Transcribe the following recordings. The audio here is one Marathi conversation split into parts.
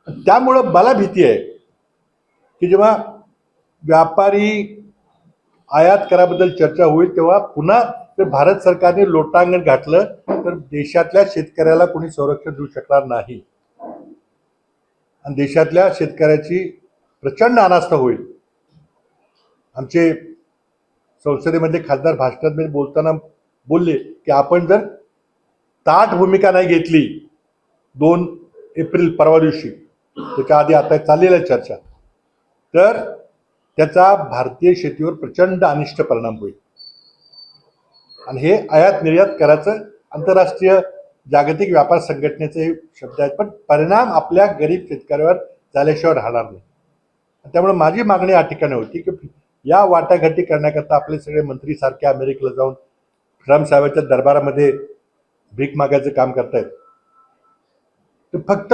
त्यामुळं मला भीती आहे की जेव्हा व्यापारी आयात कराबद्दल चर्चा होईल तेव्हा पुन्हा जर भारत सरकारने लोटांगण घातलं तर देशातल्या शेतकऱ्याला कोणी संरक्षण देऊ शकणार नाही आणि देशातल्या शेतकऱ्याची प्रचंड अनास्था होईल. आमचे संसदेमध्ये खासदार भाषणात बोलताना बोलले की आपण जर ताठ भूमिका नाही घेतली 2 एप्रिल परवा दिवशी, त्याच्या आधी आता चाललेल्या चर्चा, तर त्याचा भारतीय शेतीवर प्रचंड अनिष्ट परिणाम होईल. आणि हे आयात निर्यात करायचं आंतरराष्ट्रीय जागतिक व्यापार संघटनेचे शब्द आहेत, पण परिणाम आपल्या गरीब शेतकऱ्यावर झाल्याशिवाय राहणार नाही. त्यामुळे माझी मागणी या ठिकाणी होती की या वाटाघाटी करण्याकरता आपले सगळे मंत्री सारखे अमेरिकेला जाऊन ट्रम्प साहेबांच्या दरबारामध्ये भीक मागायचं काम करतायत, तर फक्त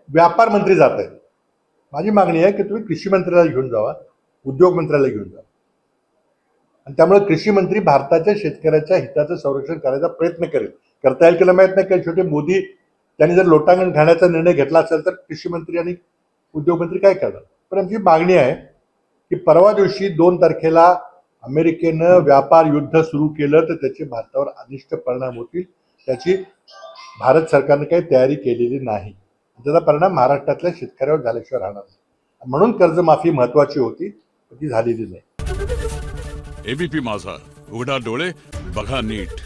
व्यापार मंत्री जात आहेत. माझी मागणी आहे की तुम्ही कृषी मंत्र्याला घेऊन जावा, उद्योग मंत्र्याला घेऊन जा, आणि त्यामुळे कृषी मंत्री भारताच्या शेतकऱ्याच्या हिताचं संरक्षण करायचा प्रयत्न करेल. करता येईल की माहीत नाही, कारण शेवटी मोदी त्यांनी जर लोटांगण घालण्याचा निर्णय घेतला असेल तर कृषी मंत्री आणि उद्योग मंत्री काय करणार. पण आमची मागणी आहे की परवा दिवशी 2 तारखेला अमेरिकेनं व्यापार युद्ध सुरू केलं तर त्याचे भारतावर अनिष्ट परिणाम होतील. त्याची भारत सरकारने काही तयारी केलेली नाही. त्याचा परिणाम महाराष्ट्रातल्या शेतकऱ्यावर झाल्याशिवाय राहणार नाही. म्हणून कर्जमाफी महत्वाची होती, पण ती झालेली नाही. एबीपी माझा, उघडा डोळे बघा नीट.